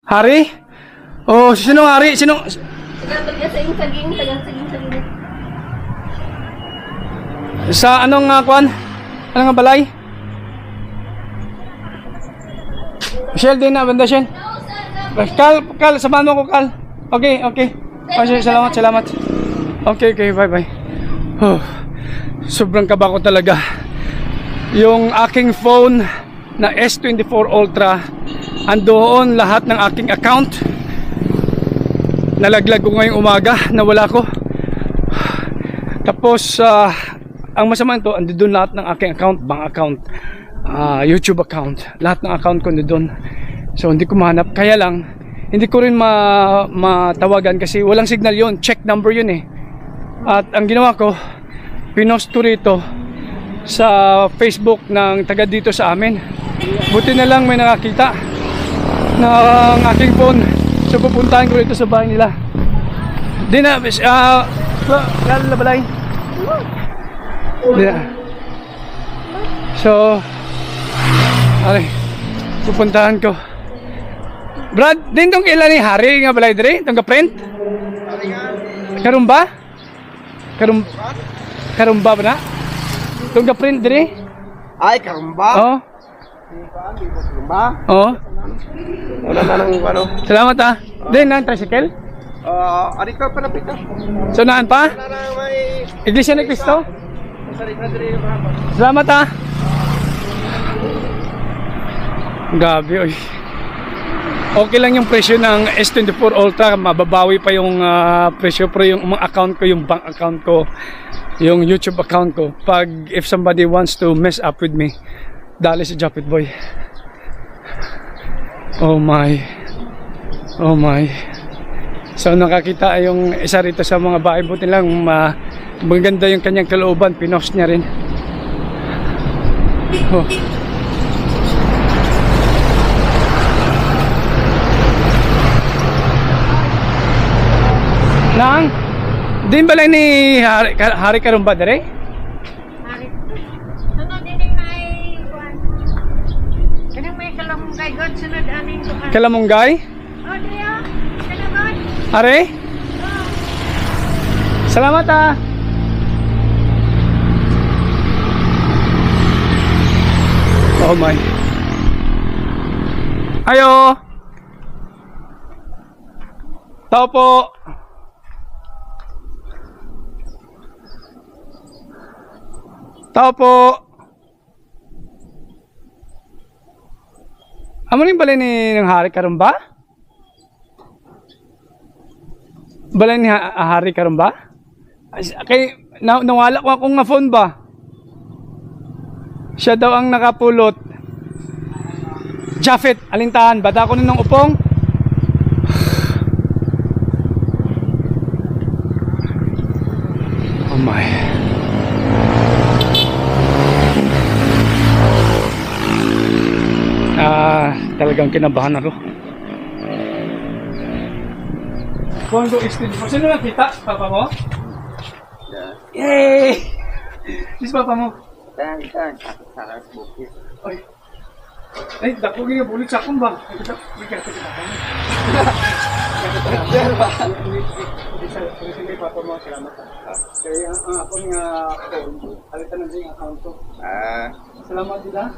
Hari? Oh, sino hari? Sino? Tagang-saging. Sa anong kwan? Anong balay? Michelle din na, banda Shell. Kal, samahan mo ko, Kal. Okay. Oh, salamat. Okay, bye. Oh, sobrang kaba ko talaga. Yung aking phone na S24 Ultra, andoon lahat ng aking account. Nalaglag ko ngayong umaga, nawala ko. Tapos, ang masama nito, andoon lahat ng aking account, bank account, YouTube account, lahat ng account ko andoon. So hindi ko mahanap, kaya lang hindi ko rin matawagan kasi walang signal yon, check number yun eh. At ang ginawa ko, pinost ko rito sa Facebook ng taga dito sa amin. Buti na lang may nakakita ng aking phone, so pupuntahan ko rito sa bahay nila. Di na, balay. Di na. So, pupuntahan ko. Brad, din tong ilan ni Hari nga balay dire, tong ka-print? Karumba? Karumba ba na? Tong ka-print dire? Ay, karumba? Oo. Karumba? Oo. Wala na nang ano. Salamat ah. Din na tricycle? Arika pa napita. So naan pa? Wala na may... Iglesia ni Cristo? Sarika diri yung hapon. Salamat ah. Gabi oy. Okay lang yung presyo ng S24 Ultra, mababawi pa yung presyo, pero yung mga account ko, yung bank account ko, yung YouTube account ko, pag if somebody wants to mess up with me, dali si Japit Boy. Oh my. So nakakita yung isa rito sa mga bahay, buti lang maganda yung kanyang kalooban, pinost niya rin. Oh. Nang, din balay ni Hari Karumba dire? Hari. Sunod din may kuan. Kanang may kalamunggay god sunod aning kuan. Kalamunggay? Oh, diya. Kalaman. Hari? Salamat ah. Oh my. Ayo. Tao po. Tao po. Amo rin balay ni ng Hari Karumba? Balay ni Hari Karumba? Kay nawala ko akong nga phone ba? Siya daw ang nakapulot. Jafet, alintahan, bata ko nung upong. Oh my. Talagang kinabahan ako. Kondo extend po. Sino nakita? Papa mo? Yay! This papa mo? Dan. Saras bukit. Ay. Ay, dako nga bulit sa akong ba? Ay, kita papa mo. Sige, papa mo, salamat. Kaya ang ako nga phone, alitan na yung account ko. Salamat din ah.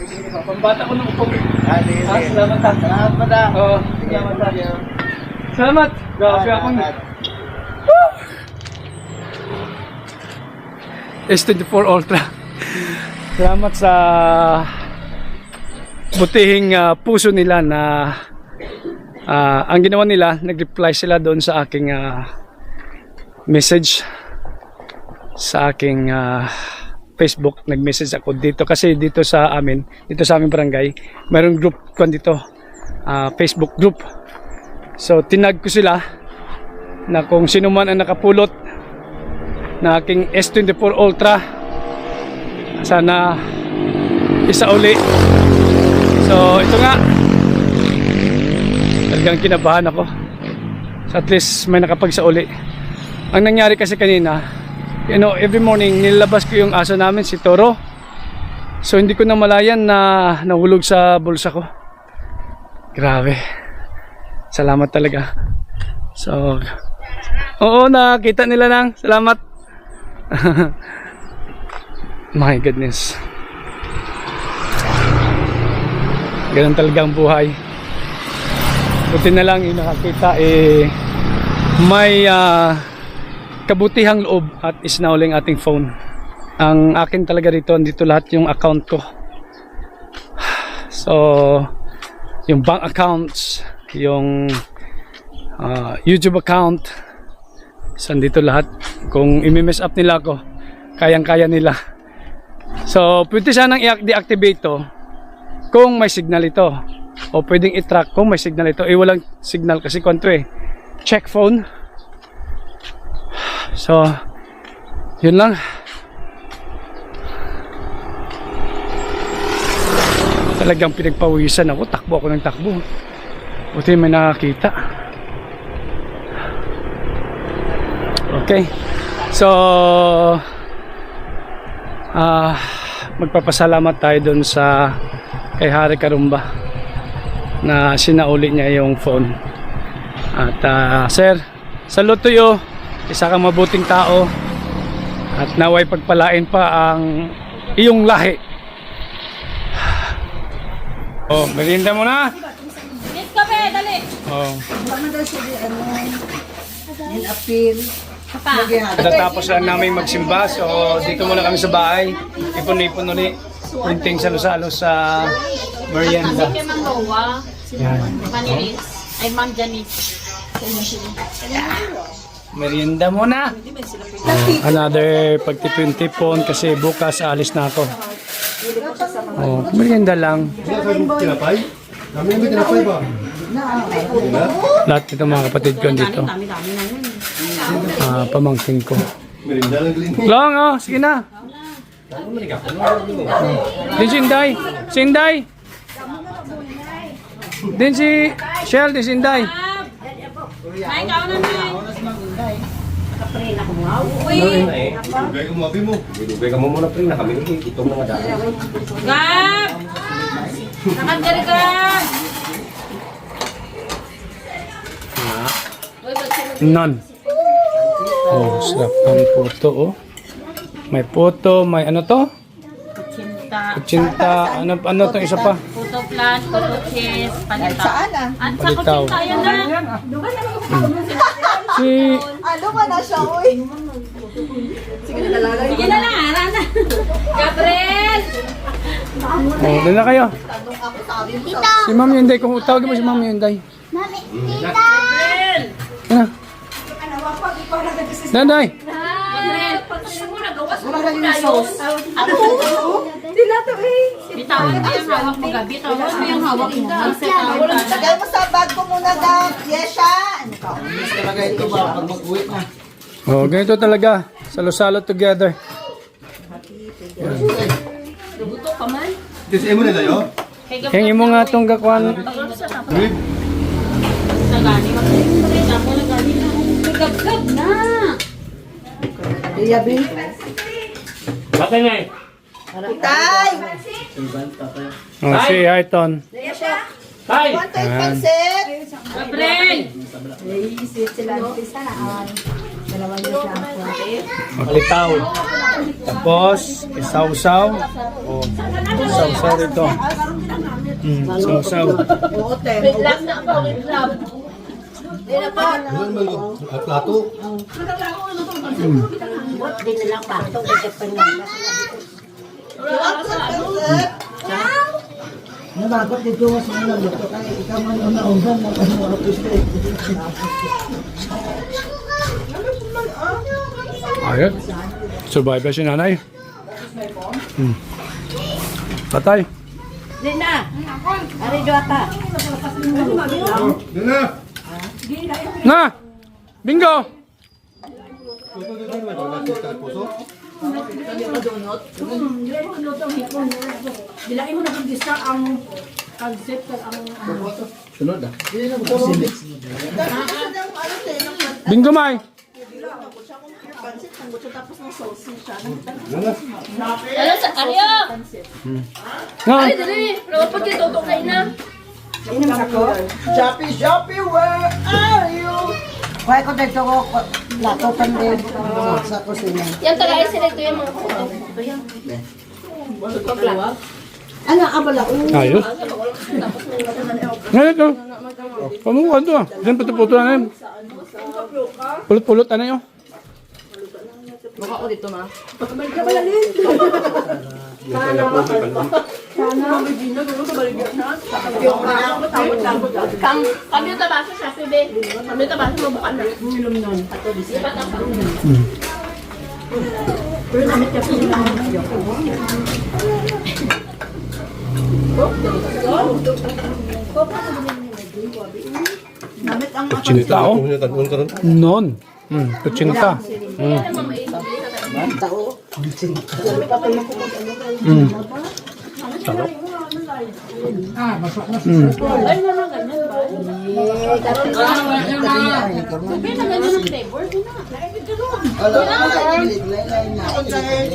Sige, pambata ko ng upong. Sige. Salamat ah. Salamat pa da. Oo, salamat ah. Salamat. Grabe akong S24 Ultra. Salamat sa butihing puso nila na ang ginawa nila, nag-reply sila doon sa aking message sa aking Facebook. Nag-message ako dito kasi dito sa aming barangay mayroong group ko dito, Facebook group. So tinag ko sila na kung sino man ang nakapulot na aking S24 Ultra, sana isa uli. So ito nga, talagang kinabahan ako. So at least may nakapagsauli. Ang nangyari kasi kanina, every morning nilabas ko yung aso namin, si Toro. So hindi ko na malayan na nahulog sa bulsa ko. Grabe. Salamat talaga. So, oo, nakita nila nang. Salamat. My goodness. Ganun talaga ang buhay. Buti na lang yung nakakita may kabutihang loob at isnauling ating phone. Ang akin talaga dito, andito lahat yung account ko. So, yung bank accounts, yung YouTube account, so andito lahat. Kung i-mess up nila ako, kayang-kaya nila. So, pwede sanang i-deactivate to kung may signal ito. O pwedeng i-track kung may signal ito. Walang signal kasi kwanto check phone. So, yun lang. Talagang pinagpawisan ako. Takbo ako ng takbo. Buti may nakakita. Okay. So, magpapasalamat tayo dun sa kay Hari Karumba na sinauli niya yung phone. At sir, salute to you. Isa kang mabuting tao at naway pagpalain pa ang iyong lahi. Oh, merienda mo na. Yes, kape, dali. Oh. Papa. Natapos lang namin magsimba, so dito muna kami sa bahay. Ipon-ipon ulit. Printing salo-salo sa merienda. Kay Mang Noah, si Manilis, ay Mang Janice. Merienda muna. Another pagtipon-tipon kasi bukas alis na ako. Oh, merienda lang. Tinapay? Kami may tinapay ba? Lahat ito mga kapatid ko dito. Pamangkin ko. Merinda lang galing. Long, oh, sige na. Din si Inday. Si Inday. Din si Shell, din si Inday. Ay, ikaw na na. Dugay ko mabi mo. Dugay ka mo muna pre na kami itong mga daan. Gab! Nakagari ka! None. Oh, sarap ang puto, oh. May puto, may ano to? Cinta. Kutsinta, ano to isa pa? Puto plant, puto cheese, palitaw. Saan ah? Ang sa Palitaw. kutsinta yun na. Si, Ano ba na siya, uy? Sige na lang, ara na. Gabriel! oh, doon na kayo. Si Ma'am Yunday, kung tawagin mo si Ma'am Yunday. Gabriel! Ano? Nanday! Gabriel! Wala na yung sauce. Dila to eh. Bitawan mo yung hawak mo, Gabi. Bitawan mo yung hawak mo. Lagay mo sa bag ko muna daw. Yesha. Ano ka? Talaga ito ba pag mag-uwi na? Oh, ganito talaga. Salo-salo together. Kasi mo na tayo? Hingi mo nga itong gakwan. Rib. Nagani, magpapalita mo, nagani na. Gab-gab na! Iyabi. Patay! Tay! Oh, si Aiton. Want to eat pansit? Gabriel! Maglitaw. Tapos, isaw-saw. Oh, isaw-saw rito. Isaw-saw. Oo, te. Ano naman at plato? Nabakot dito sa mga luto kaya ikaw man ang naundan na ano Ayun. Survive si nanay. Patay. Di na. Ari Jota. Doon na! Na! Bingo! Bilain mo na kung gisa ang concept ang Sunod ah. Bingo, May! Ano sa karyo? Na! Dali, pero pag itutok kayo na. Inom ako. Joppy, where are you? Kaya ko dito ko latotan din sa kusina. Yan talaga sila ito yung mga photo. Ito yan. Ano, abala? Ayos. Ngayon ito. Pamukuhan to ah. Diyan puto-puto na yun. Pulot-pulot ano yun. Kami yung tabasa sa Pibe. Kami yung tabasa mabukan na. Lipat ang pang. Kutsinita ako. Non. Kutsinita. Sarap.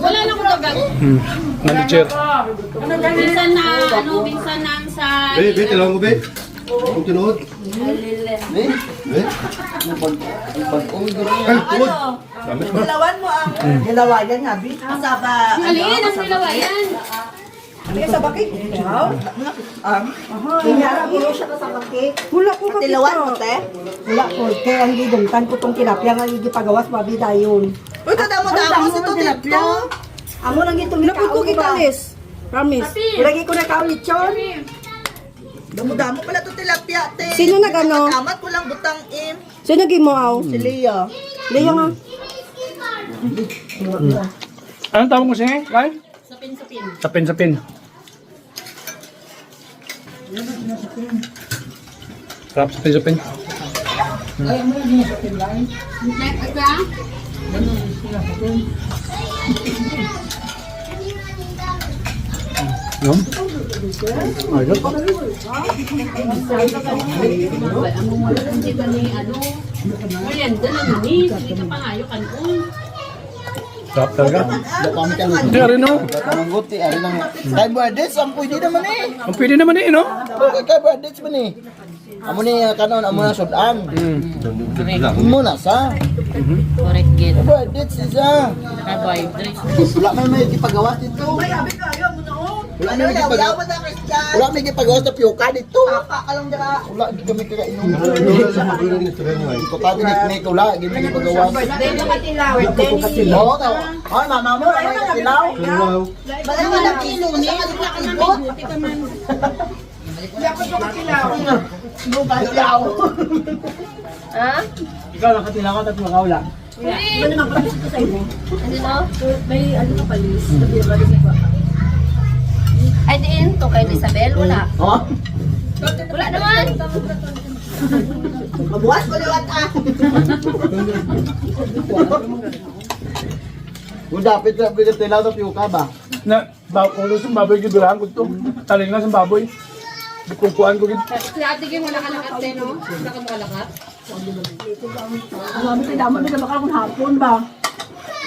Wala lang ko gagawin. Manager. Minsan na, minsan nang sa... Be, tilawan mo, be. Kung tinuod. Be? Ay, tuod. Damit ba? Dilawan mo ang dilawayan nga, Bi. Masaba. Alin, ang nilawayan. Ano sa bakit? Wow. Kaya ko siya ka sa bakit. Wala ko kapit. Dilawan mo, te? Wala ko. Kaya ang gidungtan ko tong tilapia nga gipagawas babi dayon. Uy, kadamo-damo sa to dito. Amo lang gito minakaw ko gitalis. Promise. Lagi ko na kaulit yon. Damo-damo pala to tilapia, te. Sino nagano? Amat ko lang butang im. Sino gimuaw? Si Lea. Leya nga. Anong tawag mo siya? Kyle? Sapin-sapin. Sapin-sapin. Sarap sapin-sapin. Next, ba? No? Ayos. Merienda na ni. Hindi ka pangayo kanon. Sarap talaga. Hindi, ari no? Mangguti, ari lang. Kay Bardets, ang pwede naman eh. Ang pwede naman eh, no? Kay Bardets man eh. Amo ni kanon, amo na sudan. Amo na sa. Correct, get. Bardets isa. Carbohydrates. Wala may ipagawas dito. May abi kayo mo na. Wala may ipagawas. Wala may ipagawas na piyuka dito. Alam dira. Wala di kami kainom. Ito ka din ni wala di may ipagawas. Dito ka tilaw. Oo ka. Ay mama mo ay tilaw. Bala mo na kilo ni. Tilaw. Ha? Ikaw lang katilaw ka tapos makawala. Ano na? May ano ka palis. Ay, diin to kay Isabel. Wala. Oh. Wala naman. Mabuhat ko liwat ah. Kung dapat na bigat tilaw tapos piyuka ba? Na, kung gusto baboy, gidurahan ko ito. Taling na sa baboy. Kungkuhan ko gid. Si ate Ging, wala ka lakat eh, no? Wala ka makalakat. Ang amin daman na baka kung hapon ba.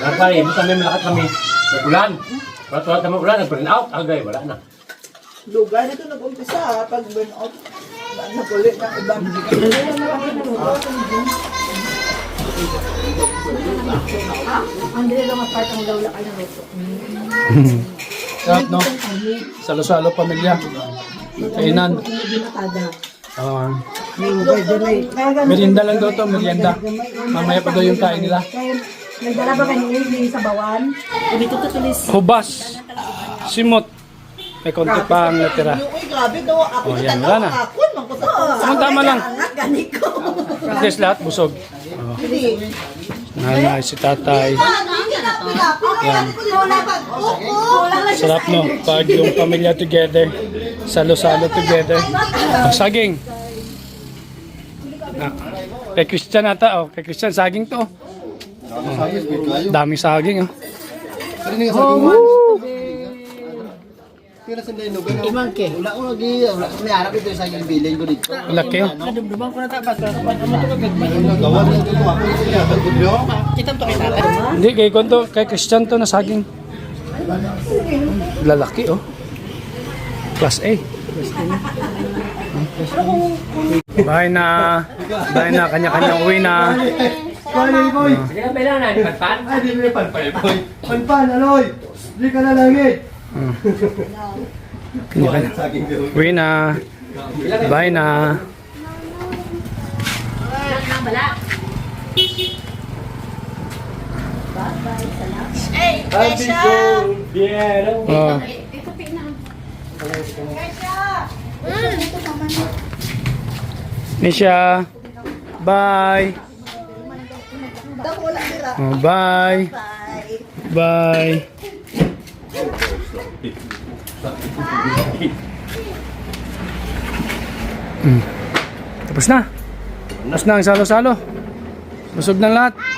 Nakakari, ito kami malakat kami. Ulan. Patulat naman ulan, nag-burn out. Agay, wala na. Lugar nito nag-umpisa pag burn out. Napulit ng ibang Andre lang ang part ang dawla ka na rito. Sarap, no? Salo-salo pamilya. Kainan. Merienda lang daw to, merienda. Mamaya pa daw yung kain nila. Kaya nagdala ba kanina yung sa bawan? Dito to tulis. Hubas. Simot. May konti pa ang natira. Uy, grabe daw. Ako Oh, yan, wala na. Akon, Tama lang. Angat, gani ko. At least lahat busog. Hindi. Nanay, si tatay. Yan. Sarap, no? Pag yung pamilya together. Salo-salo together. Oh, saging. Ah, kay Christian ata. Oh, kay Christian, saging to. Daming saging. Oh. Imangke. Wala ko lagi. Wala ko may harap ito sa aking bilin ko dito. Laki, oh. Gawan na dito. Ako siya. Hindi, kay Konto, kay Christian to na saging. Lalaki, oh. Class A. Bye na. Bye na. Kanya-kanyang uwi na. Sige na, pala na. Pan? Ay, di mo pan. Pan, aloy. Di ka na langit. Kanya-kanya. Uwi na. Bye na. Oh. Nisha. Bye. Oh, bye. Bye. Tapos na. Tapos na ang salo-salo. Busog ng lahat.